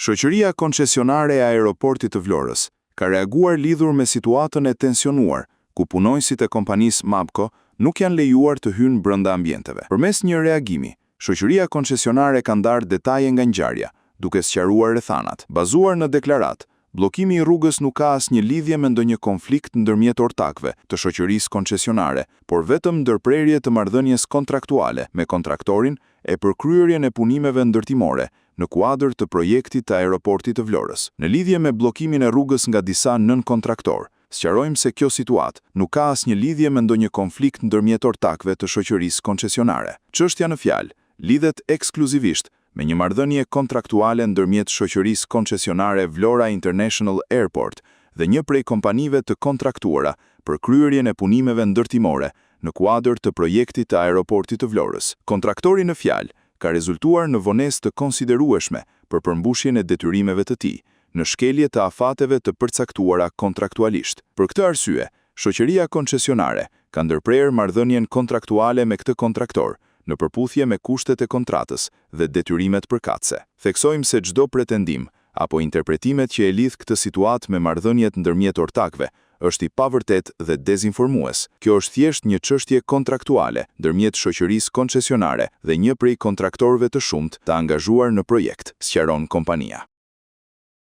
Shoqëria koncesionare e aeroportit të Vlorës ka reaguar lidhur me situatën e tensionuar, ku punonësit e kompanisë Mapco nuk janë lejuar të hynë brenda ambienteve. Përmes një reagimi, shoqëria koncesionare ka ndarë detaje nga ngjarja, duke sqaruar rrethanat. Bazuar në deklarat, bllokimi i rrugës nuk ka asnjë lidhje me ndonjë konflikt ndërmjet ortakëve të shoqërisë koncesionare, por vetëm ndërprerje të marrëdhënies kontraktuale me kontraktorin e përkryerjen e punimeve ndërtimore në kuadër të projektit të aeroportit të Vlorës. Në lidhje me bllokimin e rrugës nga disa nën-kontraktor, sqarojmë se kjo situatë nuk ka asnjë lidhje me ndonjë konflikt ndërmjet ortakëve të shoqërisë koncesionare. Çështja në fjalë lidhet ekskluzivisht me një marrëdhënie kontraktuale ndërmjet shoqërisë koncesionare Vlora International Airport dhe një prej kompanive të kontraktuara për kryerjen e punimeve ndërtimore në kuadër të projektit të aeroportit të Vlorës. Kontraktori në fjalë ka rezultuar në vonesë të konsiderueshme për përmbushjen e detyrimeve të tij, në shkelje të afateve të përcaktuara kontraktualisht. Për këtë arsye, shoqëria koncesionare ka ndërprerë marrëdhënien kontraktuale me këtë kontraktor në përputhje me kushtet e kontratës dhe detyrimet përkatëse. Theksojmë se çdo pretendim apo interpretimet që e lidh këtë situatë me marrëdhëniet ndërmjet ortakëve është i pavërtet dhe dezinformues. Kjo është thjesht një çështje kontraktuale ndërmjet shoqërisë koncesionare dhe një prej kontraktorëve të shumtë të angazhuar në projekt, sqaron kompania.